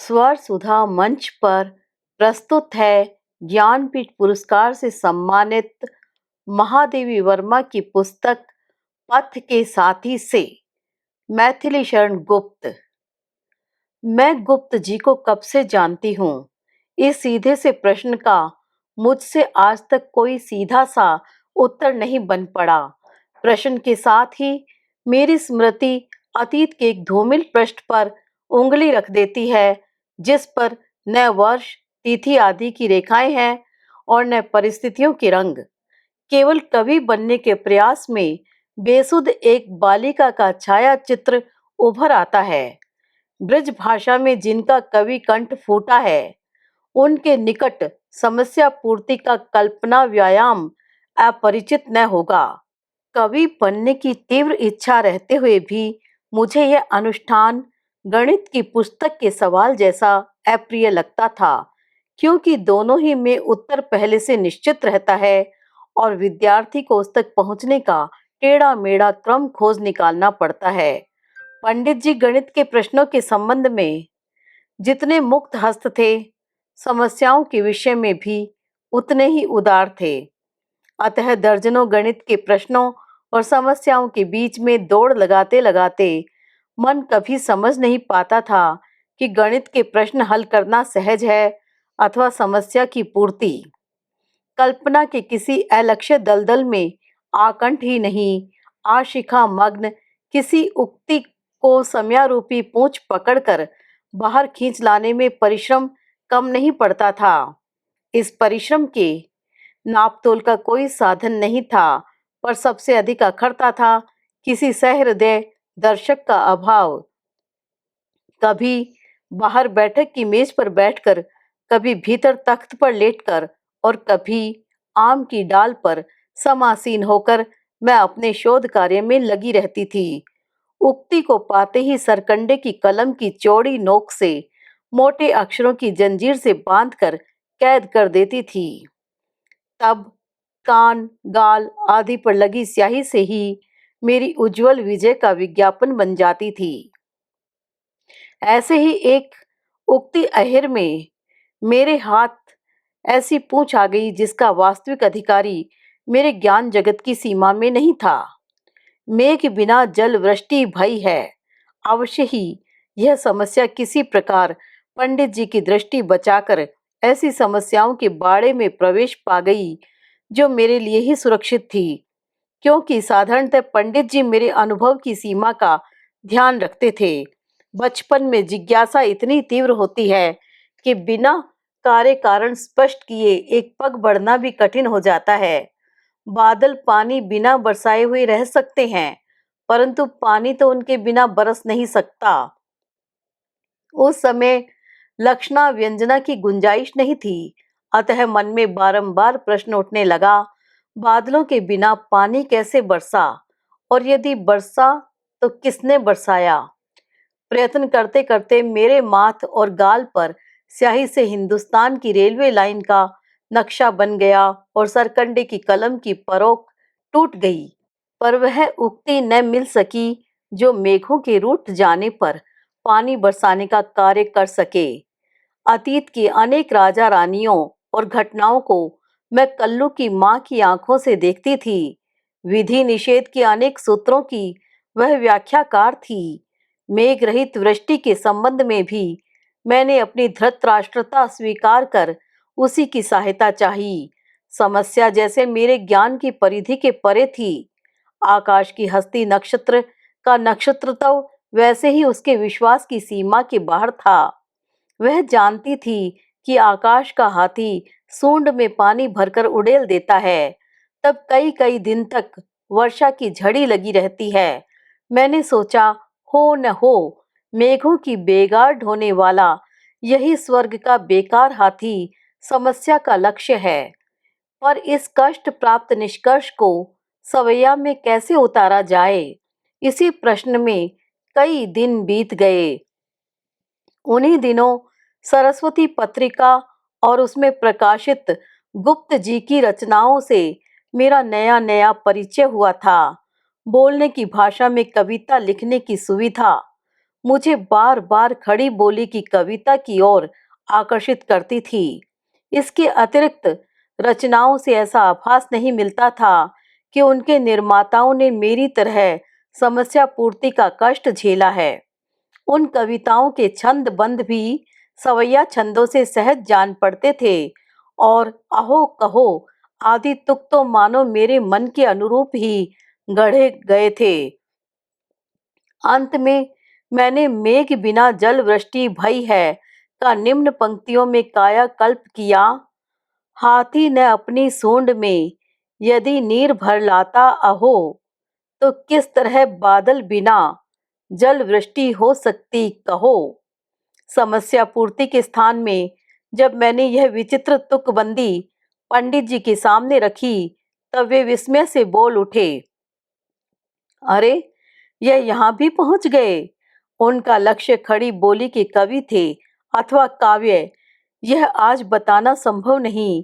स्वर सुधा मंच पर प्रस्तुत है ज्ञानपीठ पुरस्कार से सम्मानित महादेवी वर्मा की पुस्तक पथ के साथी से मैथिली शरण गुप्त। मैं गुप्त जी को कब से जानती हूँ। इस सीधे से प्रश्न का मुझसे आज तक कोई सीधा सा उत्तर नहीं बन पड़ा। प्रश्न के साथ ही मेरी स्मृति अतीत के एक धूमिल पृष्ठ पर उंगली रख देती है, जिस पर न वर्ष तिथि आदि की रेखाएं हैं और न परिस्थितियों के रंग। केवल कवि बनने के प्रयास में बेसुध एक बालिका का छाया चित्र उभर आता है। ब्रज भाषा में जिनका कवि कंठ फूटा है, उनके निकट समस्या पूर्ति का कल्पना व्यायाम अपरिचित न होगा। कवि बनने की तीव्र इच्छा रहते हुए भी मुझे यह अनुष्ठान गणित की पुस्तक के सवाल जैसा अप्रिय लगता था, क्योंकि दोनों ही में उत्तर पहले से निश्चित रहता है और विद्यार्थी को उस तक पहुंचने का टेढ़ा मेढ़ा क्रम खोज निकालना पड़ता है। पंडित जी गणित के प्रश्नों के संबंध में जितने मुक्त हस्त थे, समस्याओं के विषय में भी उतने ही उदार थे। अतः दर्जनों गणित के प्रश्नों और समस्याओं के बीच में दौड़ लगाते लगाते मन कभी समझ नहीं पाता था कि गणित के प्रश्न हल करना सहज है अथवा समस्या की पूर्ति। कल्पना के किसी अलक्ष्य दलदल में आकंठ ही नहीं, आशिखा मग्न किसी उक्ति को समयारूपी पूंछ पकड़कर बाहर खींच लाने में परिश्रम कम नहीं पड़ता था। इस परिश्रम के नापतोल का कोई साधन नहीं था, पर सबसे अधिक अखरता था किसी सहृदय दर्शक का अभाव। कभी बाहर बैठक की मेज पर बैठकर, कभी भीतर तख्त पर लेटकर और कभी आम की डाल पर समासीन होकर मैं अपने शोध कार्य में लगी रहती थी। उक्ति को पाते ही सरकंडे की कलम की चौड़ी नोक से मोटे अक्षरों की जंजीर से बांधकर कैद कर देती थी। तब कान, गाल आदि पर लगी स्याही से ही मेरी उज्जवल विजय का विज्ञापन बन जाती थी। ऐसे ही एक उक्ति अहिर में मेरे हाथ ऐसी पूंछ आ गई जिसका वास्तविक अधिकारी मेरे ज्ञान जगत की सीमा में नहीं था। मेघ बिना जल वृष्टि भई है। अवश्य ही यह समस्या किसी प्रकार पंडित जी की दृष्टि बचाकर ऐसी समस्याओं के बाड़े में प्रवेश पा गई जो मेरे लिए ही सुरक्षित थी, क्योंकि साधारणतः पंडित जी मेरे अनुभव की सीमा का ध्यान रखते थे। बचपन में जिज्ञासा इतनी तीव्र होती है कि बिना कार्य कारण स्पष्ट किए एक पग बढ़ना भी कठिन हो जाता है। बादल पानी बिना बरसाए हुए रह सकते हैं, परंतु पानी तो उनके बिना बरस नहीं सकता। उस समय लक्षणा व्यंजना की गुंजाइश नहीं थी, अतः मन में बारंबार प्रश्न उठने लगा, बादलों के बिना पानी कैसे बरसा, और यदि बरसा तो किसने बरसाया। प्रयत्न करते करते मेरे माथ और गाल पर स्याही से हिंदुस्तान की रेलवे लाइन का नक्शा बन गया और सरकंडे की कलम की परोक टूट गई। पर वह उक्ति न मिल सकी जो मेघों के रूठ जाने पर पानी बरसाने का कार्य कर सके। अतीत के अनेक राजा रानियों और घटनाओं को मैं कल्लू की माँ की आंखों से देखती थी। विधि निषेध के अनेक सूत्रों की वह व्याख्याकार थी। मेघ रहित वृष्टि के संबंध में भी मैंने अपनी धृतराष्ट्रता स्वीकार कर उसी की सहायता चाही। समस्या जैसे मेरे ज्ञान की परिधि के परे थी। आकाश की हस्ती नक्षत्र का नक्षत्र तो वैसे ही उसके विश्वास की सीमा के बाहर था। वह जानती थी कि आकाश का हाथी सूंड में पानी भरकर उड़ेल देता है, तब कई कई दिन तक वर्षा की झड़ी लगी रहती है। मैंने सोचा, हो न हो, मेघों की बेगार ढोने वाला यही स्वर्ग का बेकार हाथी समस्या का लक्ष्य है। पर इस कष्ट प्राप्त निष्कर्ष को सवैया में कैसे उतारा जाए, इसी प्रश्न में कई दिन बीत गए। उन्हीं दिनों सरस्वती पत्रिका और उसमें प्रकाशित गुप्त जी की रचनाओं से मेरा नया नया परिचय हुआ था। बोलने की भाषा में कविता लिखने की सुविधा मुझे बार बार खड़ी बोली की कविता की ओर आकर्षित करती थी। इसके अतिरिक्त रचनाओं से ऐसा आभास नहीं मिलता था कि उनके निर्माताओं ने मेरी तरह समस्या पूर्ति का कष्ट झेला है। उन कविताओं के छंद बंद भी सवैया छंदों से सहज जान पड़ते थे और अहो कहो आदि तुक तो मानो मेरे मन के अनुरूप ही गढ़े गए थे। अंत में मैंने मेघ बिना जल वृष्टि भई है का निम्न पंक्तियों में कायाकल्प किया। हाथी न अपनी सूंड में यदि नीर भर लाता अहो, तो किस तरह बादल बिना जल वृष्टि हो सकती कहो। समस्या पूर्ति के स्थान में जब मैंने यह विचित्र तुकबंदी पंडित जी के सामने रखी, तब वे विस्मय से बोल उठे, अरे यह यहाँ भी पहुंच गए। उनका लक्ष्य खड़ी बोली के कवि थे अथवा काव्य, यह आज बताना संभव नहीं,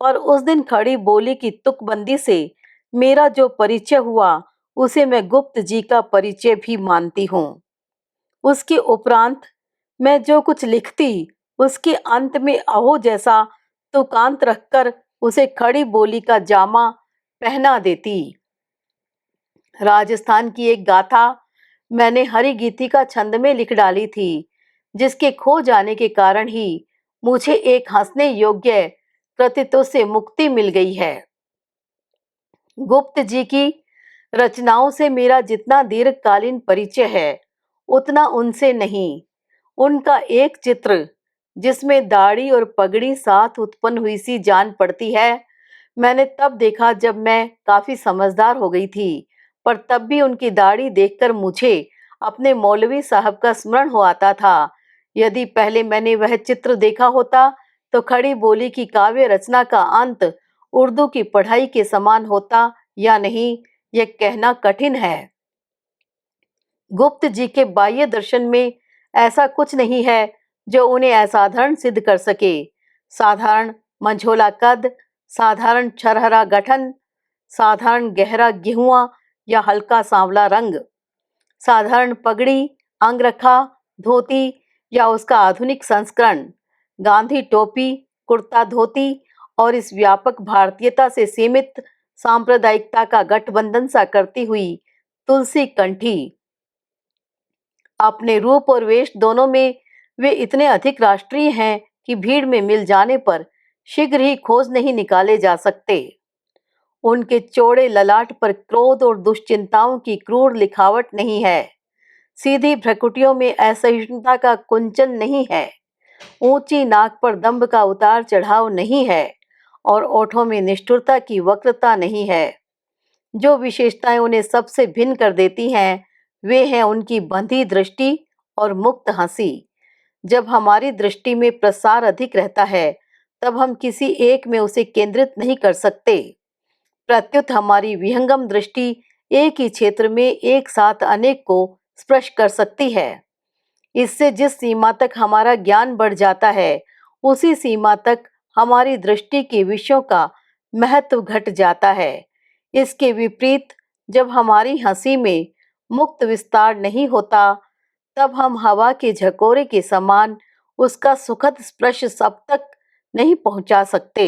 पर उस दिन खड़ी बोली की तुकबंदी से मेरा जो परिचय हुआ उसे मैं गुप्त जी का परिचय भी मानती हूँ। उसके उपरांत मैं जो कुछ लिखती उसके अंत में अहो जैसा तुकांत रखकर उसे खड़ी बोली का जामा पहना देती। राजस्थान की एक गाथा मैंने हरि गीतिका छंद में लिख डाली थी, जिसके खो जाने के कारण ही मुझे एक हंसने योग्य कृतित्व से मुक्ति मिल गई है। गुप्त जी की रचनाओं से मेरा जितना दीर्घकालीन परिचय है उतना उनसे नहीं। उनका एक चित्र जिसमें दाढ़ी और पगड़ी साथ उत्पन्न हुई सी जान पड़ती है, मैंने तब देखा जब मैं काफी समझदार हो गई थी, पर तब भी उनकी दाढ़ी देखकर मुझे अपने मौलवी साहब का स्मरण हो आता था। यदि पहले मैंने वह चित्र देखा होता तो खड़ी बोली की काव्य रचना का अंत उर्दू की पढ़ाई के समान होता या नहीं, यह कहना कठिन है। गुप्त जी के बाह्य दर्शन में ऐसा कुछ नहीं है जो उन्हें असाधारण सिद्ध कर सके। साधारण मंझोला कद, साधारण छरहरा गठन, साधारण गहरा गेहुआ या हल्का सांवला रंग, साधारण पगड़ी, अंगरखा, धोती या उसका आधुनिक संस्करण, गांधी टोपी, कुर्ता धोती और इस व्यापक भारतीयता से सीमित सांप्रदायिकता का गठबंधन सा करती हुई तुलसी कंठी। अपने रूप और वेश दोनों में वे इतने अधिक राष्ट्रीय हैं कि भीड़ में मिल जाने पर शीघ्र ही खोज नहीं निकाले जा सकते। उनके चौड़े ललाट पर क्रोध और दुश्चिंताओं की क्रूर लिखावट नहीं है। सीधी भ्रकुटियों में असहिष्णुता का कुंचन नहीं है। ऊंची नाक पर दंभ का उतार चढ़ाव नहीं है और ओठों में निष्ठुरता की वक्रता नहीं है। जो विशेषताएं उन्हें सबसे भिन्न कर देती हैं, वे हैं उनकी बंधी दृष्टि और मुक्त हंसी। जब हमारी दृष्टि में प्रसार अधिक रहता है, तब हम किसी एक में उसे केंद्रित नहीं कर सकते। प्रत्युत हमारी विहंगम दृष्टि एक ही क्षेत्र में एक साथ अनेक को स्पर्श कर सकती है। इससे जिस सीमा तक हमारा ज्ञान बढ़ जाता है, उसी सीमा तक हमारी दृष्टि के विषयों का महत्व घट जाता है। इसके विपरीत जब हमारी हंसी में मुक्त विस्तार नहीं होता, तब हम हवा के झकोरे के समान उसका सुखद स्पर्श सब तक नहीं पहुंचा सकते।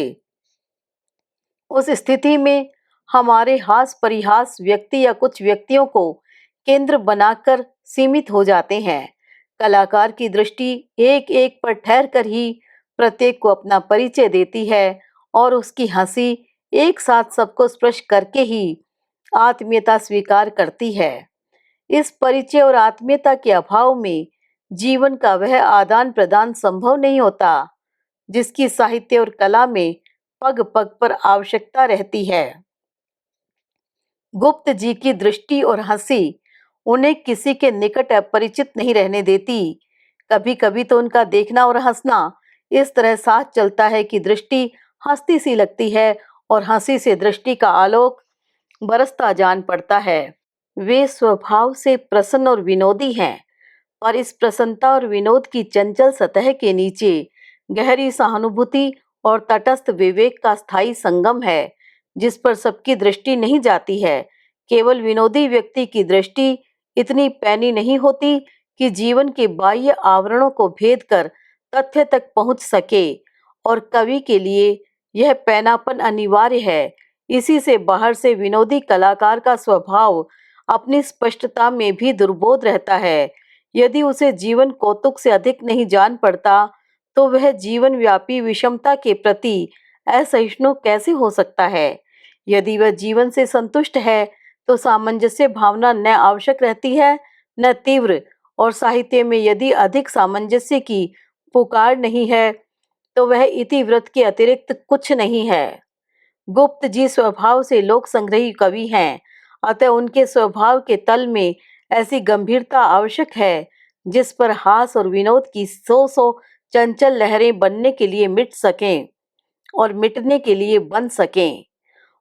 उस स्थिति में हमारे हास परिहास व्यक्ति या कुछ व्यक्तियों को केंद्र बनाकर सीमित हो जाते हैं। कलाकार की दृष्टि एक एक पर ठहर कर ही प्रत्येक को अपना परिचय देती है और उसकी हंसी एक साथ सबको स्पर्श करके ही आत्मीयता स्वीकार करती है। इस परिचय और आत्मीयता के अभाव में जीवन का वह आदान प्रदान संभव नहीं होता जिसकी साहित्य और कला में पग पग पर आवश्यकता रहती है। गुप्त जी की दृष्टि और हंसी उन्हें किसी के निकट अपरिचित नहीं रहने देती। कभी कभी तो उनका देखना और हंसना इस तरह साथ चलता है कि दृष्टि हंसती सी लगती है और हंसी से दृष्टि का आलोक बरसता जान पड़ता है। वे स्वभाव से प्रसन्न और विनोदी हैं, और इस प्रसन्नता और विनोद की चंचल सतह के नीचे गहरी सहानुभूति और तटस्थ विवेक का स्थायी संगम है, जिस पर सबकी दृष्टि नहीं जाती है। केवल विनोदी व्यक्ति की दृष्टि इतनी पैनी नहीं होती कि जीवन के बाह्य आवरणों को भेद कर तथ्य तक पहुंच सके, और कवि के लिए यह पैनापन अनिवार्य है। इसी से बाहर से विनोदी कलाकार का स्वभाव अपनी स्पष्टता में भी दुर्बोध रहता है। यदि उसे जीवन कौतुक से अधिक नहीं जान पड़ता, तो वह जीवन व्यापी विषमता के प्रति असहिष्णु कैसे हो सकता है। यदि वह जीवन से संतुष्ट है, तो सामंजस्य भावना न आवश्यक रहती है, न तीव्र, और साहित्य में यदि अधिक सामंजस्य की पुकार नहीं है, तो वह इतिवृत्त के अतिरिक्त कुछ नहीं है। गुप्त जी स्वभाव से लोक संग्रही कवि हैं, अतः उनके स्वभाव के तल में ऐसी गंभीरता आवश्यक है जिस पर हास और विनोद की सौ सौ चंचल लहरें बनने के लिए मिट सकें और मिटने के लिए बन सकें।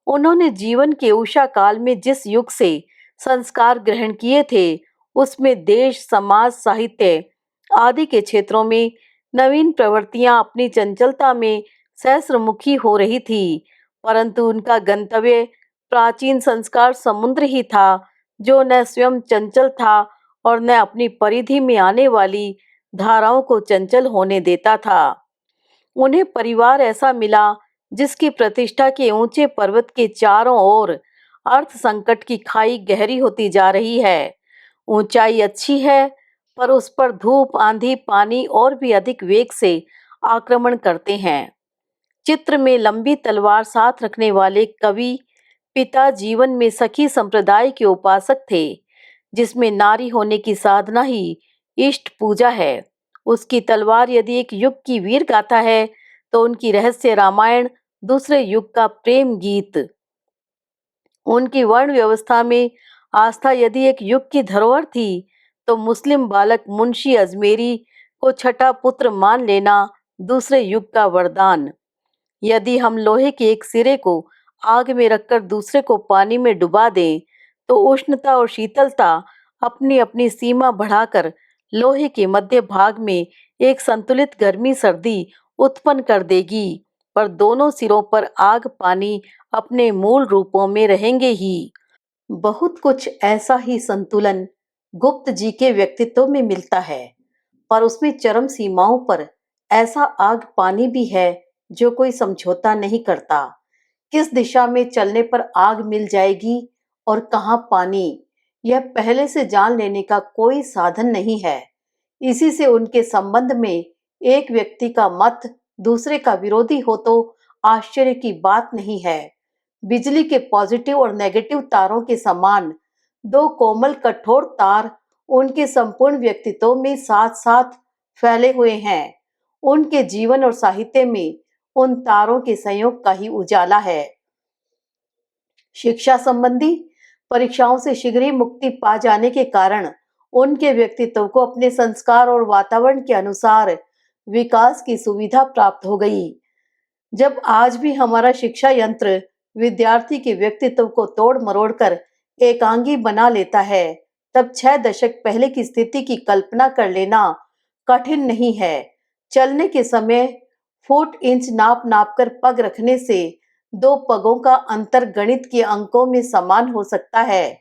उन्होंने जीवन के उषा काल में जिस युग से संस्कार ग्रहण किए थे, उसमें देश, समाज, साहित्य आदि के क्षेत्रों में नवीन प्रवृत्तियां अपनी चंचलता में सहस्रमुखी हो रही थी, परंतु उनका गंतव्य प्राचीन संस्कार समुद्र ही था, जो न स्वयं चंचल था और न अपनी परिधि में आने वाली धाराओं को चंचल होने देता था। उन्हें परिवार ऐसा मिला जिसकी प्रतिष्ठा के ऊंचे पर्वत के चारों ओर अर्थ संकट की खाई गहरी होती जा रही है। ऊंचाई अच्छी है, पर उस पर धूप, आंधी, पानी और भी अधिक वेग से आक्रमण करते हैं। चित्र में लंबी तलवार साथ रखने वाले कवि पिता जीवन में सखी संप्रदाय के उपासक थे, जिसमें नारी होने की साधना ही इष्ट पूजा है। उसकी तलवार यदि एक युग की वीर गाथा है, तो उनकी रहस्य रामायण दूसरे युग का प्रेम गीत। उनकी वर्ण व्यवस्था में आस्था यदि एक युग की धरोहर थी, तो मुस्लिम बालक मुंशी अजमेरी को छठा पुत्र मान लेना दूसरे युग का वरदान। यदि हम लोहे के एक सिरे को आग में रखकर दूसरे को पानी में डुबा दें, तो उष्णता और शीतलता अपनी अपनी सीमा बढ़ाकर लोहे के मध्य भाग में एक संतुलित गर्मी सर्दी उत्पन्न कर देगी, पर दोनों सिरों पर आग पानी अपने मूल रूपों में रहेंगे ही। बहुत कुछ ऐसा ही संतुलन गुप्त जी के व्यक्तित्व में मिलता है, पर उसमें चरम सीमाओं पर ऐसा आग पानी भी है जो कोई समझौता नहीं करता। किस दिशा में चलने पर आग मिल जाएगी और कहाँ पानी, यह पहले से जान लेने का कोई साधन नहीं है। इसी से उनके संबंध में एक व्यक्ति का मत दूसरे का विरोधी हो तो आश्चर्य की बात नहीं है। बिजली के पॉजिटिव और नेगेटिव तारों के समान दो कोमल कठोर तार उनके संपूर्ण व्यक्तित्व में साथ साथ फैले हुए हैं। उनके जीवन और साहित्य में उन तारों के संयोग का ही उजाला है। शिक्षा संबंधी परीक्षाओं से शीघ्र ही मुक्ति पा जाने के कारण उनके व्यक्तित्व को अपने संस्कार और वातावरण के अनुसार विकास की सुविधा प्राप्त हो गई। जब आज भी हमारा शिक्षा यंत्र विद्यार्थी के व्यक्तित्व को तोड़ मरोड़ कर एकांगी बना लेता है, तब 6 दशक पहले की स्थिति की कल्पना कर लेना कठिन नहीं है। चलने के समय फुट इंच नाप नाप कर पग रखने से दो पगों का अंतर गणित के अंकों में समान हो सकता है,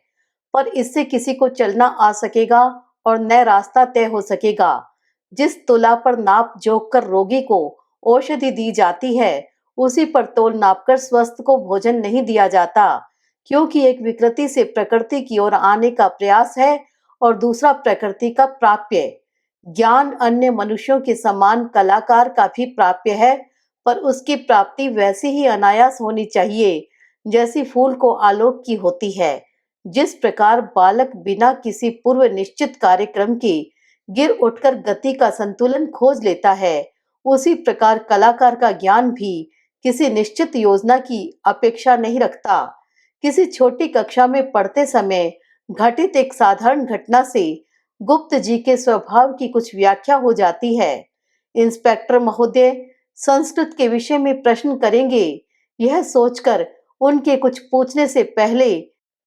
पर इससे किसी को चलना आ सकेगा और नया रास्ता तय हो सकेगा। जिस तुला पर नाप जोक कर रोगी को औषधि दी जाती है, उसी पर तोल नापकर स्वस्थ को भोजन नहीं दिया जाता, क्योंकि एक विकृति से प्रकृति की ओर आने का प्रयास है और दूसरा प्रकृति का प्राप्य। ज्ञान अन्य मनुष्यों के समान कलाकार का भी प्राप्य है, पर उसकी प्राप्ति वैसी ही अनायास होनी चाहिए जैसी फूल को आलोक की होती है। जिस प्रकार बालक बिना किसी पूर्व निश्चित कार्यक्रम के गिर उठकर गति का संतुलन खोज लेता है, उसी प्रकार कलाकार का ज्ञान भी किसी निश्चित योजना की अपेक्षा नहीं रखता। किसी छोटी कक्षा में पढ़ते समय घटित एक साधारण घटना से गुप्त जी के स्वभाव की कुछ व्याख्या हो जाती है। इंस्पेक्टर महोदय संस्कृत के विषय में प्रश्न करेंगे, यह सोचकर उनके कुछ पूछने से पहले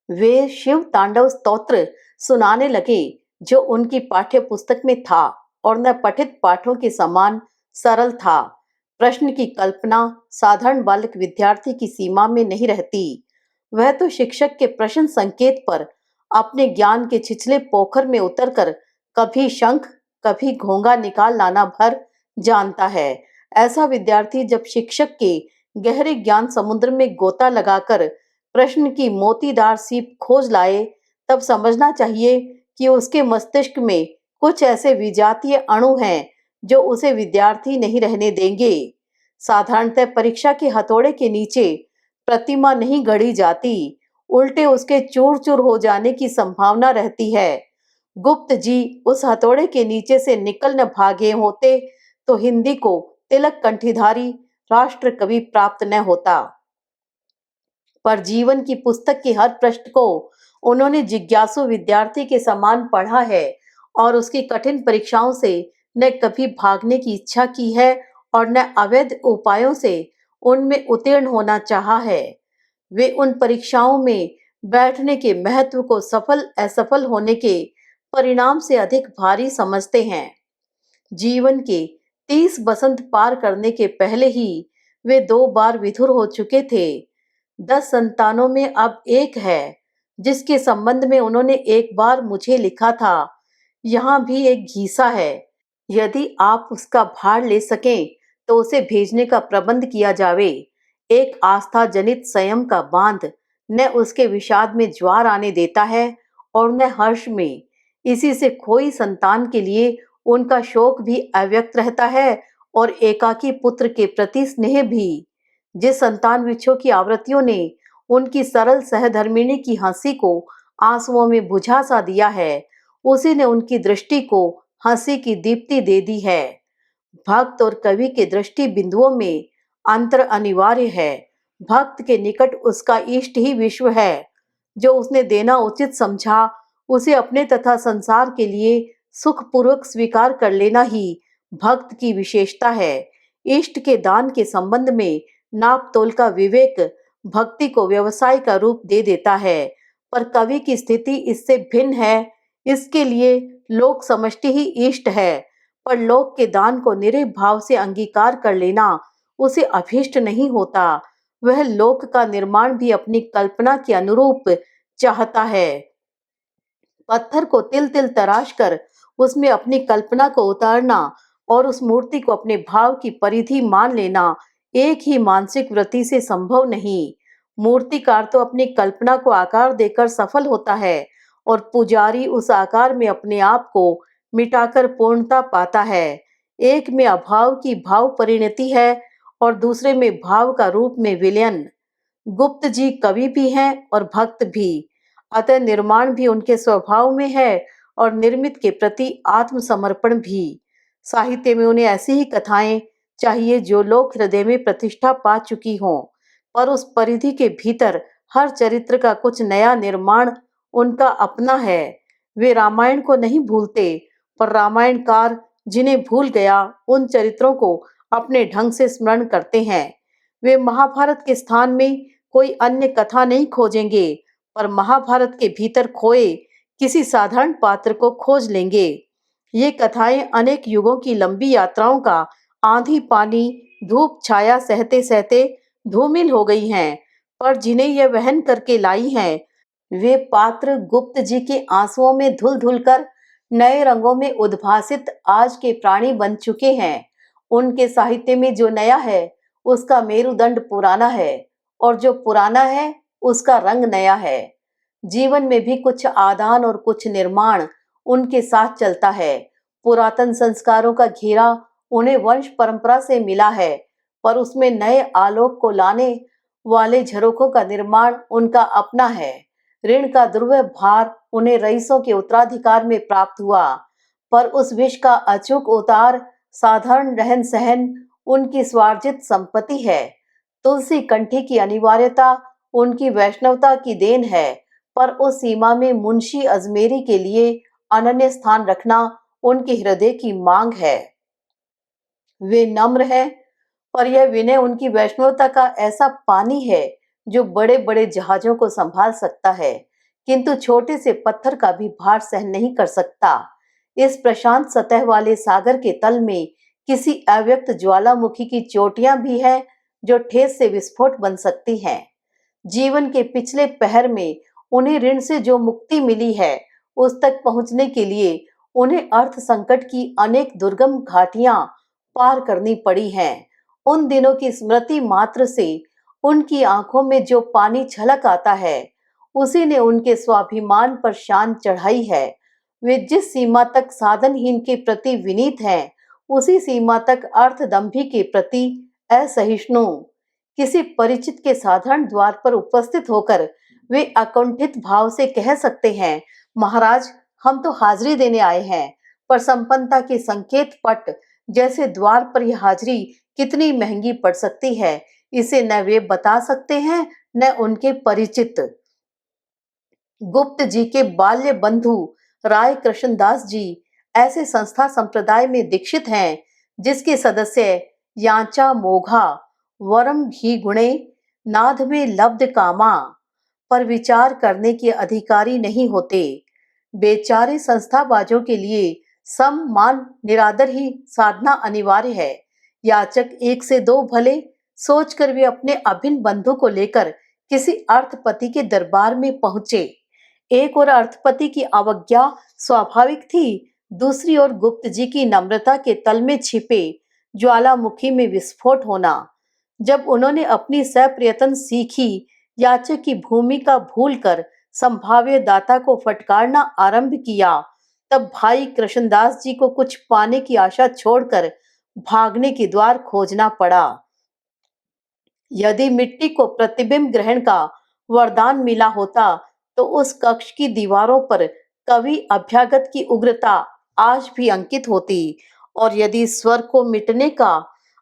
वे शिव तांडव स्तोत्र सुनाने लगे, जो उनकी पाठ्य पुस्तक में था और न पठित पाठों के समान सरल था। प्रश्न की कल्पना साधारण बालक विद्यार्थी की सीमा में नहीं रहती। वह तो शिक्षक के प्रश्न संकेत पर अपने ज्ञान के छिछले पोखर में उतरकर कभी शंख, कभी घोंगा निकाल लाना भर जानता है। ऐसा विद्यार्थी जब शिक्षक के गहरे ज्ञान समुद्र में गोता लगाकर प्रश्न की मोतीदार सीप खोज लाए, तब समझना चाहिए कि उसके मस्तिष्क में कुछ ऐसे विजातीय अणु हैं जो उसे विद्यार्थी नहीं रहने देंगे। साधारणतः परीक्षा के हथौड़े के नीचे प्रतिमा नहीं गढ़ी जाती, उल्टे उसके चूर-चूर हो जाने की संभावना रहती है। गुप्त जी उस हथौड़े के नीचे से निकल न भागे होते तो हिंदी को तिलक कंठीधारी राष्ट्र कवि प्राप्त न होता। पर जीवन की पुस्तक के हर पृष्ठ को उन्होंने जिज्ञासु विद्यार्थी के समान पढ़ा है और उसकी कठिन परीक्षाओं से न कभी भागने की इच्छा की है और न अवैध उपायों से उनमें उत्तीर्ण होना चाहा है। वे उन परीक्षाओं में बैठने के महत्व को सफल असफल होने के परिणाम से अधिक भारी समझते हैं। जीवन के 30 बसंत पार करने के पहले ही वे 2 बार विधुर हो चुके थे। 10 संतानों में अब एक है, जिसके संबंध में उन्होंने एक बार मुझे लिखा था, यहाँ भी एक घीसा है। यदि आप उसका भार ले सकें तो उसे भेजने का प्रबंध किया जावे। एक आस्था जनित संयम का बांध न उसके विषाद में ज्वार आने देता है और न हर्ष में। इसी से खोई संतान के लिए उनका शोक भी अव्यक्त रहता है और एकाकी पुत्र के प्रति स्नेह भी। जिस संतान विच्छोह की आवृत्तियों ने उनकी सरल सहधर्मिणी की हंसी को आंसुओं में बुझा सा दिया है, उसी ने उनकी दृष्टि को हंसी की दीप्ति दे दी है। भक्त और कवि के दृष्टि बिंदुओं में अंतर अनिवार्य है। भक्त के निकट उसका इष्ट ही विश्व है। जो उसने देना उचित समझा उसे अपने तथा संसार के लिए सुखपूर्वक स्वीकार कर लेना ही भक्त की विशेषता है। इष्ट के दान के संबंध में नाप तोल का विवेक भक्ति को व्यवसाय का रूप दे देता है, पर कवि की स्थिति इससे भिन्न है। इसके लिए लोक समष्टि ही इष्ट है, पर लोक के दान को निरीह भाव से अंगीकार कर लेना उसे अभीष्ट नहीं होता। वह लोक का निर्माण भी अपनी कल्पना के अनुरूप चाहता है। पत्थर को तिल तिल तराश कर उसमें अपनी कल्पना को उतारना और उस मूर्ति को अपने भाव की परिधि मान लेना एक ही मानसिक वृत्ति से संभव नहीं। मूर्तिकार तो अपनी कल्पना को आकार देकर सफल होता है और पुजारी उस आकार में अपने आप को मिटाकर पूर्णता पाता है। एक में अभाव की भाव परिणति है और दूसरे में भाव का रूप में विलयन। गुप्त जी कवि भी हैं और भक्त भी, अतः निर्माण भी उनके स्वभाव में है और निर्मित के प्रति आत्मसमर्पण भी। साहित्य में उन्हें ऐसी ही कथाएं चाहिए जो लोक हृदय में प्रतिष्ठा पा चुकी हों, पर उस परिधि के भीतर हर चरित्र का कुछ नया निर्माण उनका अपना है। वे रामायण को नहीं भूलते, पर रामायणकार जिन्हें भूल गया उन चरित्रों को अपने ढंग से स्मरण करते हैं। वे महाभारत के स्थान में कोई अन्य कथा नहीं खोजेंगे, पर महाभारत के भीतर खोए किसी साधारण पात्र को खोज लेंगे। ये कथाएं अनेक युगों की लंबी यात्राओं का आंधी पानी धूप छाया सहते सहते धूमिल हो गई हैं, पर जिन्हें यह वहन करके लाई हैं, वे पात्र गुप्त जी के आंसुओं में धुल धुल कर नए रंगों में उद्भासित आज के प्राणी बन चुके हैं। उनके साहित्य में जो नया है उसका मेरुदंड पुराना है और जो पुराना है उसका रंग नया है। जीवन में भी कुछ आदान और कुछ निर्माण उनके साथ चलता है। पुरातन संस्कारों का घेरा उन्हें वंश परंपरा से मिला है, पर उसमें नए आलोक को लाने वाले झरोखों का निर्माण उनका अपना है। ऋण का दुर्वह भार उन्हें रईसों के उत्तराधिकार में प्राप्त हुआ, पर उस विष का अचूक उतार साधारण रहन सहन उनकी स्वार्जित संपत्ति है। तुलसी कंठी की अनिवार्यता उनकी वैष्णवता की देन है, पर उस सीमा में मुंशी अजमेरी के लिए अनन्य स्थान रखना उनके हृदय की मांग है। वे नम्र हैं, पर यह विनय उनकी वैष्णवता का ऐसा पानी है जो बड़े बड़े जहाजों को संभाल सकता है, किंतु छोटे से पत्थर का भी भार सहन नहीं कर सकता। इस प्रशांत सतह वाले सागर के तल में किसी अव्यक्त ज्वालामुखी की चोटियां भी हैं जो ठेस से विस्फोट बन सकती हैं। जीवन के पिछले पहर में उन्हें ऋण से जो मुक्ति मिली है, उस तक पहुंचने के लिए उन्हें अर्थ संकट की अनेक दुर्गम घाटियां पार करनी पड़ी हैं। उन दिनों की स्मृति मात्र से उनकी आंखों में जो पानी छलक आता है, उसी ने उनके स्वाभिमान पर शान चढ़ाई है। वे जिस सीमा तक साधनहीन के प्रति विनीत हैं, उसी सीमा तक अर्थदंभी के प्रति असहिष्णु। किसी परिचित के साधारण द्वार पर उपस्थित होकर वे अकुंठित भाव से कह सकते हैं, महाराज, हम तो हाजिरी देने आए हैं, पर संपन्नता के संकेत पट जैसे द्वार पर यह हाजिरी कितनी महंगी पड़ सकती है, इसे न वे बता सकते हैं, न उनके परिचित। गुप्त जी के बाल्य बंधु राय कृष्णदास जी ऐसे संस्था संप्रदाय में दीक्षित हैं, जिसके सदस्य यांचा मोघा वरम भी गुणे नाद में लब्ध कामा पर विचार करने के अधिकारी नहीं होते। बेचारे संस्थाबाजों के लिए सम्मान निरादर ही साधना अनिवार्य है। याचक एक से दो भले सोचकर वे अपने अभिन्न बंधु को लेकर किसी अर्थपति के दरबार में पहुंचे। एक और अर्थपति की अवज्ञा स्वाभाविक थी, दूसरी ओर गुप्त जी की नम्रता के तल में छिपे ज्वालामुखी में विस्फोट होना। जब उन्होंने अपनी सप्रयत्न सीखी याचक की भूमिका भूलकर संभाव्य दाता को फटकारना आरंभ किया, तब भाई कृष्णदास जी को कुछ पाने की आशा छोड़कर भागने के द्वार खोजना पड़ा। यदि मिट्टी को प्रतिबिंब ग्रहण का वरदान मिला होता, तो उस कक्ष की दीवारों पर कवि अभ्यागत की उग्रता आज भी अंकित होती, और यदि स्वर को मिटने का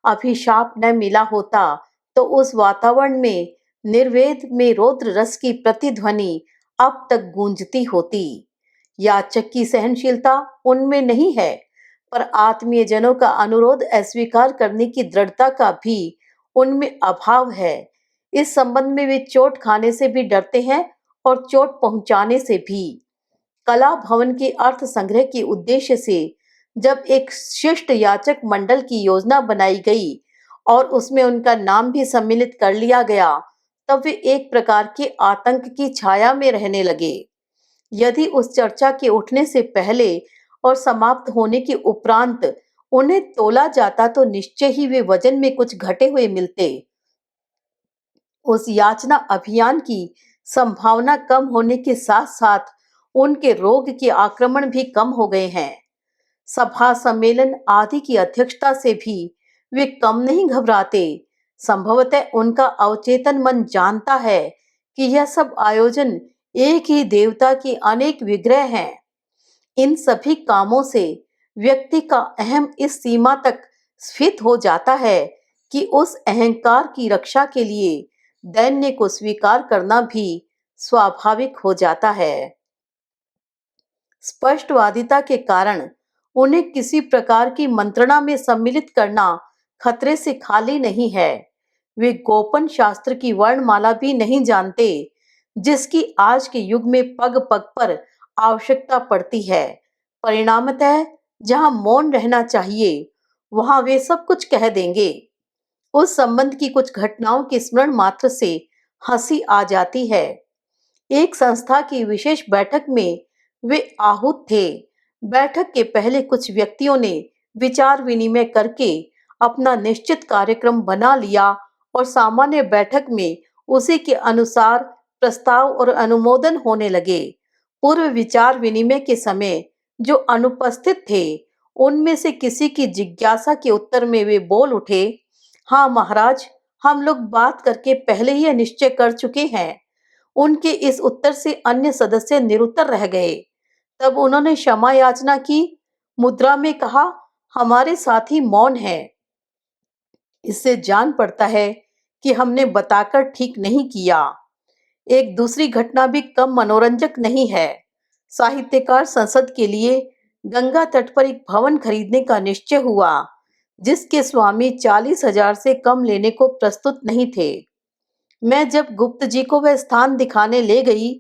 अभिशाप न मिला होता, तो उस वातावरण में निर्वेद में रौद्र रस की प्रतिध्वनि अब तक गूंजती होती। याचक की सहनशीलता उनमें नहीं है, पर आत्मीय जनों का अनुरोध अस्वीकार करने की दृढ़ता का भी उनमें अभाव है। इस संबंध में वे चोट खाने से भी डरते हैं और चोट पहुंचाने से भी। कला भवन के अर्थ संग्रह के उद्देश्य से जब एक शिष्ट याचक मंडल की योजना बनाई गई और उसमें उनका नाम भी सम्मिलित कर लिया गया, तब वे एक प्रकार के आतंक की छाया में रहने लगे। यदि उस चर्चा के उठने से पहले और समाप्त होने के उपरांत उन्हें तोला जाता, तो निश्चय ही वे वजन में कुछ घटे हुए मिलते। उस याचना अभियान की संभावना कम होने के साथ साथ उनके रोग के आक्रमण भी कम हो गए हैं। सभा सम्मेलन आदि की अध्यक्षता से भी वे कम नहीं घबराते। संभवतः उनका अवचेतन मन जानता है कि यह सब आयोजन एक ही देवता के अनेक विग्रह हैं। इन सभी कामों से व्यक्ति का अहम इस सीमा तक स्फीत हो जाता है कि उस अहंकार की रक्षा के लिए दैन्य को स्वीकार करना भी स्वाभाविक हो जाता है। स्पष्टवादिता के कारण उन्हें किसी प्रकार की मंत्रणा में सम्मिलित करना खतरे से खाली नहीं है। वे गोपन शास्त्र की वर्णमाला भी नहीं जानते, जिसकी आज के युग में पग पग पर आवश्यकता पड़ती है। परिणामतः जहां मौन रहना चाहिए, वहां वे सब कुछ कह देंगे। उस संबंध की कुछ घटनाओं के स्मरण मात्र से हंसी आ जाती है। एक संस्था की विशेष बैठक में वे आहूत थे। बैठक के पहले कुछ व्यक्तियों ने विचार विनिमय करके अपना निश्चित कार्यक्रम बना लिया और सामान्य बैठक में उसी के अनुसार प्रस्ताव और अनुमोदन होने लगे। पूर्व विचार विनिमय के समय जो अनुपस्थित थे, उनमें से किसी की जिज्ञासा के उत्तर में वे बोल उठे, हाँ महाराज, हम लोग बात करके पहले ही यह निश्चय कर चुके हैं। उनके इस उत्तर से अन्य सदस्य निरुत्तर रह गए। तब उन्होंने क्षमा याचना की मुद्रा में कहा, हमारे साथी मौन है। इससे जान पड़ता है कि हमने बताकर ठीक नहीं किया। एक दूसरी घटना भी कम मनोरंजक नहीं है। साहित्यकार संसद के लिए गंगा तट पर एक भवन खरीदने का निश्चय हुआ, जिसके स्वामी 40,000 से कम लेने को प्रस्तुत नहीं थे। मैं जब गुप्त जी को वह स्थान दिखाने ले गई,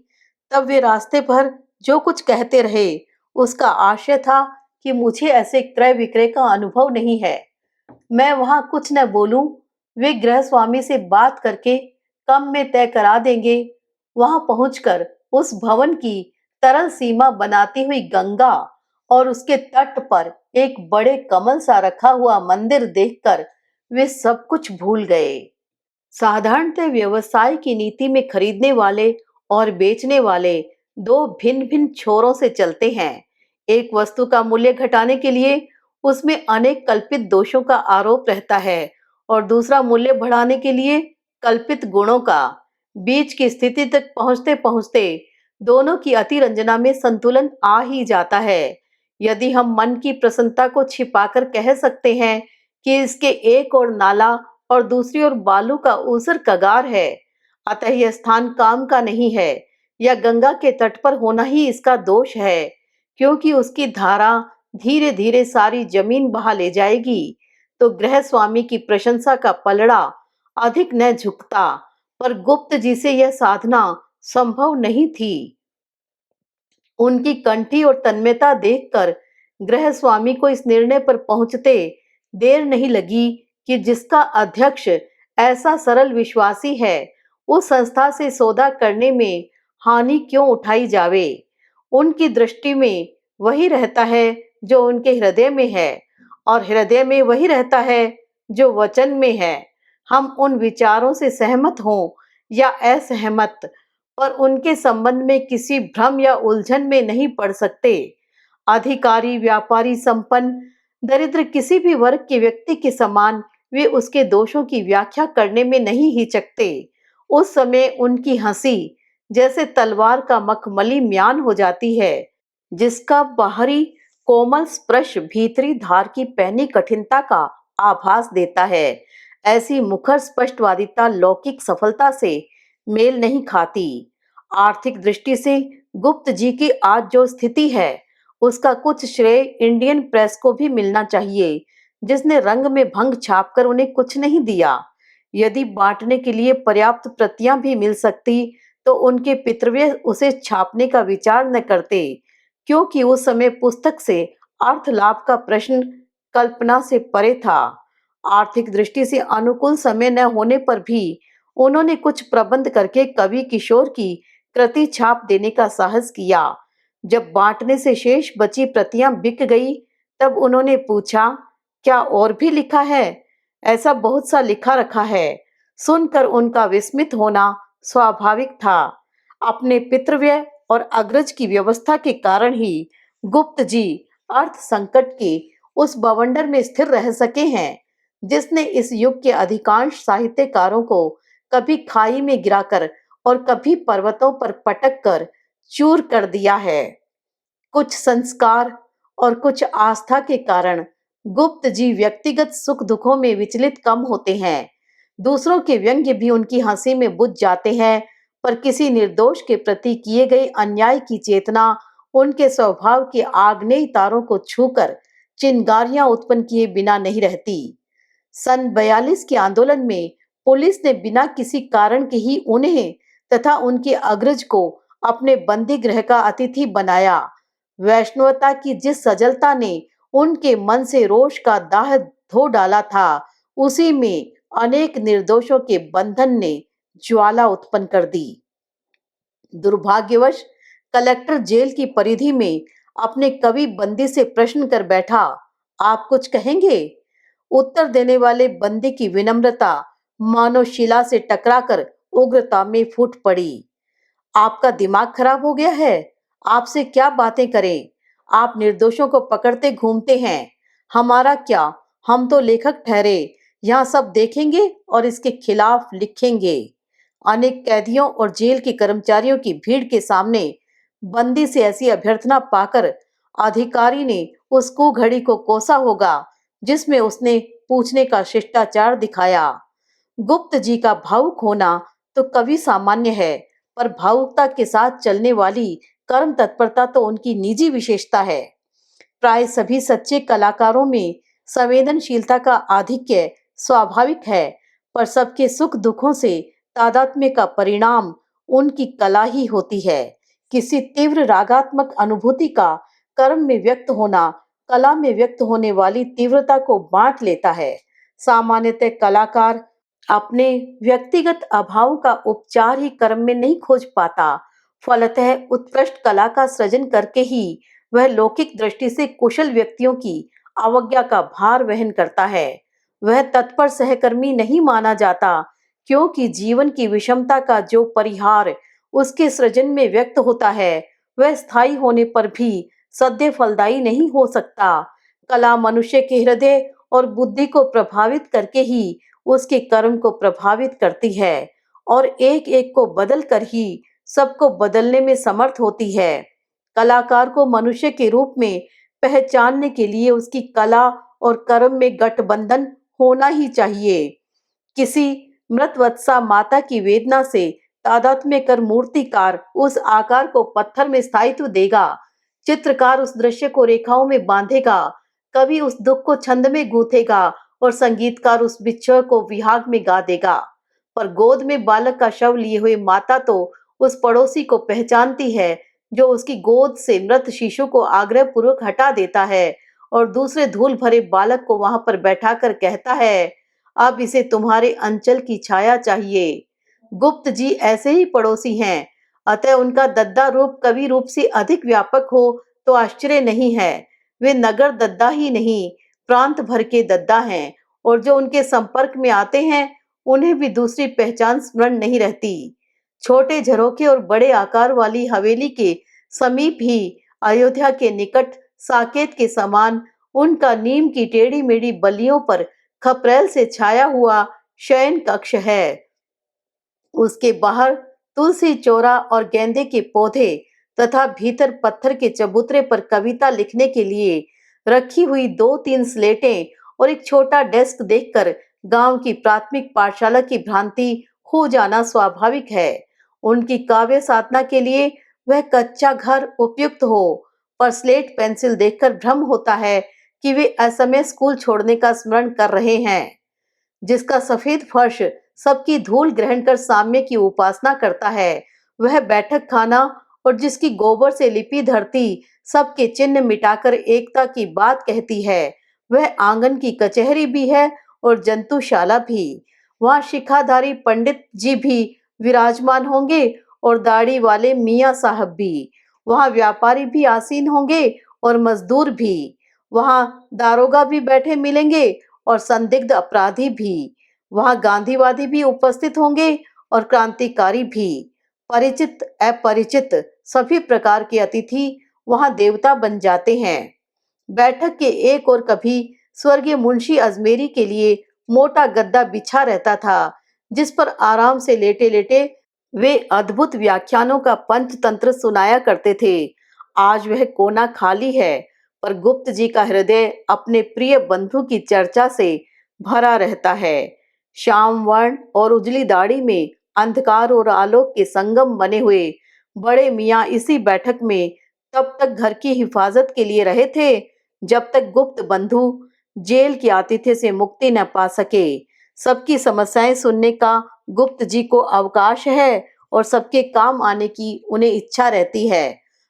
तब वे रास्ते पर जो कुछ कहते रहे, उसका आशय था कि मुझे ऐसे क्रय विक्रय का अनुभव नहीं है, मैं वहां कुछ न बोलूं। वे गृह स्वामी से बात करके कम में तय करा देंगे। वहां पहुंचकर उस भवन की तरल सीमा बनाती हुई गंगा और उसके तट पर एक बड़े कमल सा रखा हुआ मंदिर देखकर वे सब कुछ भूल गए। साधारणतः व्यवसाय की नीति में खरीदने वाले और बेचने वाले दो भिन्न-भिन्न छोरों से चलते हैं। एक वस्तु का मूल्य घटाने के लिए उसमें अनेक कल्पित दोषों का आरोप रहता है और दूसरा मूल्य बढ़ाने के लिए कल्पित गुणों का। बीच की स्थिति तक पहुंचते-पहुंचते दोनों की अतिरंजना में संतुलन आ ही जाता है। यदि हम मन की प्रसन्नता को छिपाकर कह सकते हैं कि इसके एक ओर नाला और दूसरी ओर बालू का ऊसर कगार है, अतः यह स्थान काम का नहीं है, या गंगा के तट पर होना ही इसका दोष है, क्योंकि उसकी धारा धीरे धीरे सारी जमीन बहा ले जाएगी, तो गृह स्वामी की प्रशंसा का पलड़ा अधिक न झुकता, पर गुप्त जी से यह साधना संभव नहीं थी। उनकी कंठी और तन्मयता देखकर गृह स्वामी को इस निर्णय पर पहुंचते देर नहीं लगी कि जिसका अध्यक्ष ऐसा सरल विश्वासी है, उस संस्था से सौदा करने में हानि क्यों उठाई जावे। उनकी दृष्टि में वही रहता है जो उनके हृदय में है, और हृदय में वही रहता है जो वचन में है। हम उन विचारों से सहमत हों या असहमत, पर उनके संबंध में किसी भ्रम या उलझन में नहीं पड़ सकते। अधिकारी, व्यापारी, संपन्न, दरिद्र, किसी भी वर्ग के व्यक्ति के समान वे उसके दोषों की व्याख्या करने में नहीं हिचकते। उस समय उनकी हंसी जैसे तलवार का मखमली म्यान हो जाती है, जिसका बाहरी कोमल स्पर्श भीतरी धार की पैनी कठिनता का आभास देता है। ऐसी मुखर स्पष्टवादिता लौकिक सफलता से मेल नहीं खाती। आर्थिक दृष्टि से गुप्त जी की आज जो स्थिति है, उसका कुछ श्रेय इंडियन प्रेस को भी मिलना चाहिए, जिसने रंग में भंग छापकर उन्हें कुछ नहीं दिया। यदि बांटने के लिए पर्याप्त प्रतियां भी मिल सकती, तो उनके पितृव्य उसे छापने का विचार न करते, क्योंकि उस समय पुस्तक से अर्थ लाभ का प्रश्न कल्पना से परे था। आर्थिक दृष्टि से अनुकूल समय न होने पर भी उन्होंने कुछ प्रबंध करके कवि किशोर की कृति छाप देने का साहस किया। जब बांटने से शेष बची प्रतियां बिक गई, तब उन्होंने पूछा, क्या और भी लिखा है? ऐसा बहुत सा लिखा रखा है। सुनकर उनका विस्मित होना स्वाभाविक था। अपने पितृव्यय और अग्रज की व्यवस्था के कारण ही गुप्त जी अर्थ संकट के उस बवंडर में स्थिर रह सके हैं, जिसने इस युग के अधिकांश साहित्यकारों को कभी खाई में गिराकर और कभी पर्वतों पर पटक कर चूर कर दिया है। कुछ संस्कार और कुछ आस्था के कारण गुप्त जी व्यक्तिगत सुख दुखों में विचलित कम होते हैं। दूसरों के व्यंग्य भी उनकी हंसी में बुझ जाते हैं, पर किसी निर्दोष के प्रति किए गए अन्याय की चेतना उनके स्वभाव के आग्नेय तारों को छूकर चिंगारियां उत्पन्न किए बिना नहीं रहती। सन 42 के आंदोलन में पुलिस ने बिना किसी कारण के ही उन्हें तथा उनके अग्रज को अपने बंदी गृह का अतिथि बनाया। वैष्णवता की जिस सजलता ने उनके मन से रोष का दाह धो डाला था, उसी में अनेक निर्दोषों के बंधन ने ज्वाला उत्पन्न कर दी। दुर्भाग्यवश कलेक्टर जेल की परिधि में अपने कवि बंदी से प्रश्न कर बैठा, आप कुछ कहेंगे? उत्तर देने वाले बंदी की विनम्रता मानो शिला से टकराकर उग्रता में फूट पड़ी। आपका दिमाग खराब हो गया है? आपसे क्या बातें करें? आप निर्दोषों को पकड़ते घूमते हैं। हमारा क्या? हम तो लेखक ठहरे, यहाँ सब देखेंगे और इसके खिलाफ लिखेंगे। अनेक कैदियों और जेल के कर्मचारियों की भीड़ के सामने बंदी से ऐसी अभ्यर्थना पाकर अधिकारी ने उस कुघड़ी को कोसा होगा, जिसमें उसने पूछने का शिष्टाचार दिखाया। गुप्त जी का भावुक होना तो कवि सामान्य है, पर भावुकता के साथ चलने वाली कर्म तत्परता तो उनकी निजी विशेषता है। प्राय सभी सच्चे कलाकारों में संवेदनशीलता का आधिक्य स्वाभाविक है, पर सबके सुख दुखों से तादात्म्य का परिणाम उनकी कला ही होती है। किसी तीव्र रागात्मक अनुभूति का कर्म में व्यक्त होना कला में व्यक्त होने वाली तीव्रता को बांट लेता है। सामान्यतः कलाकार अपने व्यक्तिगत अभाव का उपचार ही कर्म में नहीं खोज पाता, फलतः उत्कृष्ट कला का सृजन करके ही वह लौकिक दृष्टि से कुशल व्यक्तियों की अवज्ञा का भार वहन करता है। वह तत्पर सहकर्मी नहीं माना जाता, क्योंकि जीवन की विषमता का जो परिहार उसके सृजन में व्यक्त होता है, वह स्थायी होने पर भी सद्य फलदायी नहीं हो सकता। कला मनुष्य के हृदय और बुद्धि को प्रभावित करके ही उसके कर्म को प्रभावित करती है, और एक एक को बदल कर ही सबको बदलने में समर्थ होती है। कलाकार को मनुष्य के रूप में पहचानने के लिए उसकी कला और कर्म में गठबंधन होना ही चाहिए। किसी मृतवत्सा माता की वेदना से तादात्म्य कर मूर्तिकार उस आकार को पत्थर में स्थायित्व देगा। चित्रकार उस दृश्य को रेखाओं में बांधेगा, कवि उस दुख को छंद में गूंथेगा और संगीतकार उस बिछोह को विहाग में गा देगा। पर गोद में बालक का शव लिए हुए माता तो उस पड़ोसी को पहचानती है जो उसकी गोद से मृत शिशु को आग्रह पूर्वक हटा देता है और दूसरे धूल भरे बालक को वहां पर बैठाकर कहता है, अब इसे तुम्हारे अंचल की छाया चाहिए। गुप्त जी ऐसे ही पड़ोसी हैं, अतः उनका दद्दा रूप कवि रूप से अधिक व्यापक हो तो आश्चर्य नहीं है। वे नगर दद्दा ही नहीं, प्रांत भर के दद्दा हैं, और जो उनके संपर्क में आते हैं उन्हें भी दूसरी पहचान स्मरण नहीं रहती। छोटे झरोखे और बड़े आकार वाली हवेली के समीप ही अयोध्या के निकट साकेत के समान उनका नीम की टेढ़ी मेढ़ी बल्लियों पर खपरेल से छाया हुआ शयन कक्ष है। उसके बाहर तुलसी चौरा और गेंदे के पौधे तथा भीतर पत्थर के चबूतरे पर कविता लिखने के लिए रखी हुई 2-3 स्लेटें और एक छोटा डेस्क देखकर गांव की प्राथमिक पाठशाला की भ्रांति हो जाना स्वाभाविक है। उनकी काव्य साधना के लिए वह कच्चा घर उपयुक्त हो, पर स्लेट पेंसिल देखकर भ्रम होता है कि वे असमय स्कूल छोड़ने का स्मरण कर रहे हैं। जिसका सफेद फर्श सबकी धूल ग्रहण कर साम्य की उपासना करता है, वह बैठक खाना, और जिसकी गोबर से लिपि धरती सबके चिन्ह मिटाकर एकता की बात कहती है, वह आंगन की कचहरी भी है और जंतुशाला भी। वहां शिखाधारी पंडित जी भी विराजमान होंगे और दाढ़ी वाले मियाँ साहब भी। वहां व्यापारी भी आसीन होंगे और मजदूर भी। वहां दारोगा भी बैठे मिलेंगे और संदिग्ध अपराधी भी। वहां गांधीवादी भी उपस्थित होंगे और क्रांतिकारी भी। परिचित अपरिचित सभी प्रकार के अतिथि वहां देवता बन जाते हैं। बैठक के एक और कभी स्वर्गीय मुंशी अजमेरी के लिए मोटा गद्दा बिछा रहता था, जिस पर आराम से लेटे लेटे वे अद्भुत व्याख्यानों का पंचतंत्र सुनाया करते थे। आज वह कोना खाली है, पर गुप्त जी का हृदय अपने प्रिय बंधु की चर्चा से भरा रहता है। श्याम वर्ण और उजली दाढ़ी में अंधकार और आलोक के संगम बने हुए बड़े मियाँ इसी बैठक में तब तक घर की हिफाजत के लिए रहे थे जब तक गुप्त बंधु जेल के आतिथ्य से मुक्ति न पा सके। सबकी समस्याएं सुनने का गुप्त जी को अवकाश है और सबके काम आने की उन्हें इच्छा रहती है।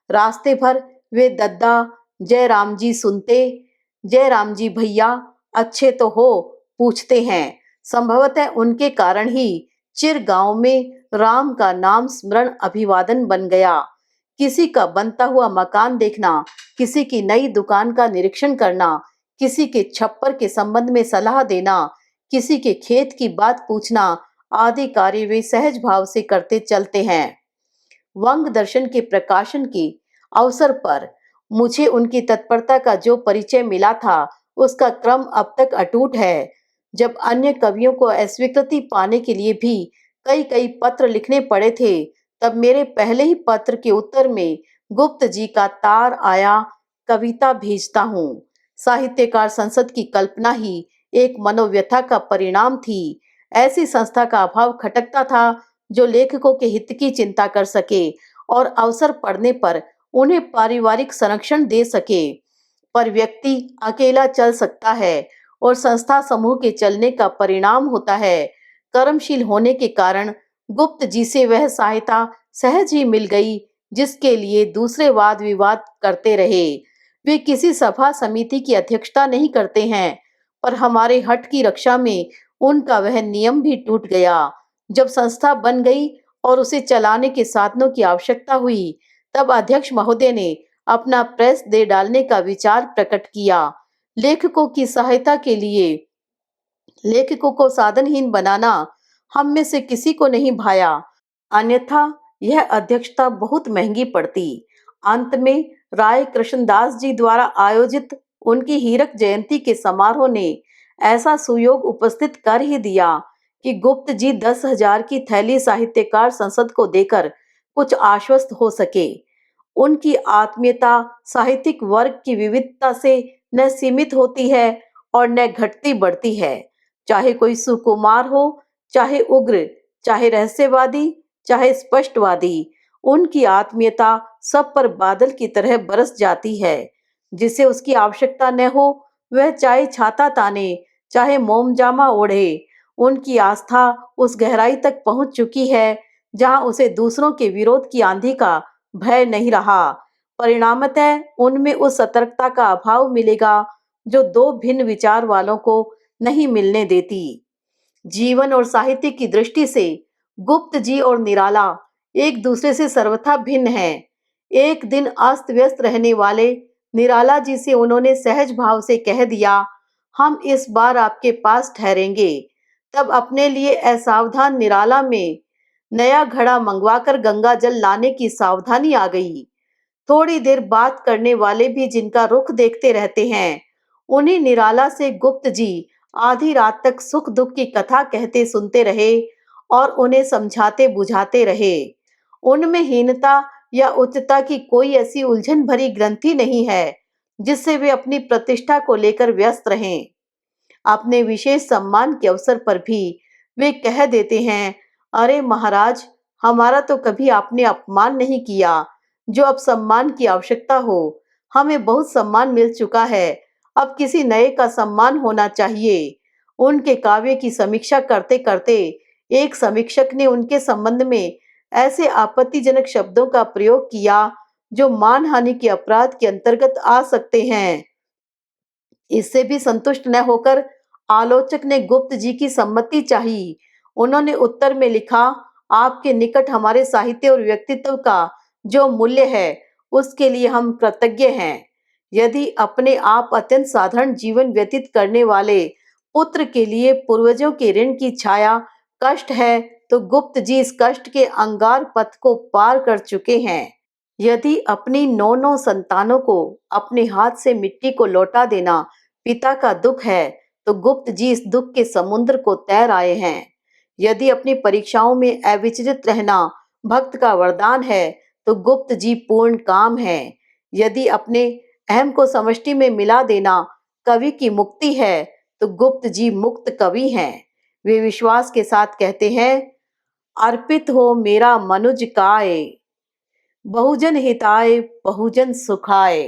रास्ते भर वे दद्दा जय राम जी सुनते, जय राम जी भैया अच्छे तो हो पूछते हैं। संभवतः उनके कारण ही चिर गांव में राम का नाम स्मरण अभिवादन बन गया। किसी का बनता हुआ मकान देखना, किसी की नई दुकान का निरीक्षण करना, किसी के छप्पर के संबंध में सलाह देना, किसी के खेत की बात पूछना आदि कार्य वे सहज भाव से करते चलते हैं। वंग दर्शन के प्रकाशन के अवसर पर मुझे उनकी तत्परता का जो परिचय मिला था, उसका क्रम अब तक अटूट है। जब अन्य कवियों को अस्वीकृति पाने के लिए भी कई कई पत्र लिखने पड़े थे, तब मेरे पहले ही पत्र के उत्तर में गुप्त जी का तार आया, कविता भेजता हूँ। साहित्यकार संसद की कल्पना ही एक मनोव्यथा का परिणाम थी। ऐसी संस्था का अभाव खटकता था जो लेखकों के हित की चिंता कर सके और अवसर पड़ने पर उन्हें पारिवारिक संरक्षण दे सके। पर व्यक्ति अकेला चल सकता है और संस्था समूह के चलने का परिणाम होता है। कर्मशील होने के कारण गुप्त जी से वह सहायता सहज ही मिल गई जिसके लिए दूसरे वाद विवाद करते रहे। वे किसी सभा समिति की अध्यक्षता नहीं करते हैं, पर हमारे हट की रक्षा में उनका वह नियम भी टूट गया। जब संस्था बन गई और उसे चलाने के साधनों की आवश्यकता हुई, तब अध्यक्ष महोदय ने अपना प्रेस दे डालने का विचार प्रकट किया। लेखकों की सहायता के लिए लेखकों को साधनहीन बनाना हम में से किसी को नहीं भाया, अन्यथा यह अध्यक्षता बहुत महंगी पड़ती। अंत में राय कृष्णदास जी द्वारा आयोजित उनकी हीरक जयंती के समारोह ने ऐसा सुयोग उपस्थित कर ही दिया कि गुप्त जी 10,000 की थैली साहित्यकार संसद को देकर कुछ आश्वस्त हो सके। उनकी आत्मीयता साहित्यिक वर्ग की विविधता से न सीमित होती है और न घटती बढ़ती है। चाहे कोई सुकुमार हो, चाहे उग्र, चाहे रहस्यवादी, चाहे स्पष्टवादी, उनकी आत्मीयता सब पर बादल की तरह बरस जाती है। जिसे उसकी आवश्यकता न हो, वह चाहे छाता ताने, चाहे मोमजामा ओढ़े, उनकी आस्था उस गहराई तक पहुंच चुकी है जहां उसे दूसरों के विरोध की आंधी का भय नहीं रहा। परिणामतः उनमें उस सतर्कता का अभाव मिलेगा जो दो भिन्न विचार वालों को नहीं मिलने देती। जीवन और साहित्य की दृष्टि से गुप्त जी और निराला एक दूसरे से सर्वथा भिन्न हैं। एक दिन अस्त व्यस्त रहने वाले निराला जी से उन्होंने सहज भाव से कह दिया, हम इस बार आपके पास ठहरेंगे। तब अपने लिए असावधान निराला में नया घड़ा मंगवाकर गंगा जल लाने की सावधानी आ गई। थोड़ी देर बात करने वाले भी जिनका रुख देखते रहते हैं, उन्हीं निराला से गुप्त जी आधी रात तक सुख दुख की कथा कहते सुनते रहे और उन्हें समझाते बुझाते रहे। उनमें हीनता या उच्चता की कोई ऐसी उलझन भरी ग्रंथि नहीं है जिससे वे अपनी प्रतिष्ठा को लेकर व्यस्त रहें। अपने विशेष सम्मान के अवसर पर भी वे कह देते हैं, अरे महाराज, हमारा तो कभी आपने अपमान नहीं किया। जो अब सम्मान की आवश्यकता हो, हमें बहुत सम्मान मिल चुका है, अब किसी नए का सम्मान होना चाहिए। उनके काव्य की समीक्षा करते करते एक समीक्षक ने उनके संबंध में ऐसे आपत्तिजनक शब्दों का प्रयोग किया जो मानहानि के अपराध के अंतर्गत आ सकते हैं। इससे भी संतुष्ट न होकर आलोचक ने गुप्त जी की सम्मति चाही। उन्होंने उत्तर में लिखा, आपके निकट हमारे साहित्य और व्यक्तित्व का जो मूल्य है, उसके लिए हम कृतज्ञ हैं। यदि अपने आप अत्यंत साधारण जीवन व्यतीत करने वाले पुत्र के लिए पूर्वजों के ऋण की छाया कष्ट है, तो गुप्त जी इस कष्ट के अंगार पथ को पार कर चुके हैं। यदि अपनी 9 संतानों को अपने हाथ से मिट्टी को लौटा देना पिता का दुख है, तो गुप्त जी इस दुख के समुद्र को तैर आए हैं। यदि अपनी परीक्षाओं में अविचलित रहना भक्त का वरदान है, तो गुप्त जी पूर्ण काम है। यदि अपने अहम को समष्टि में मिला देना कवि की मुक्ति है, तो गुप्त जी मुक्त कवि हैं। वे विश्वास के साथ कहते हैं, अर्पित हो मेरा मनुज काय, बहुजन हिताय बहुजन सुखाय।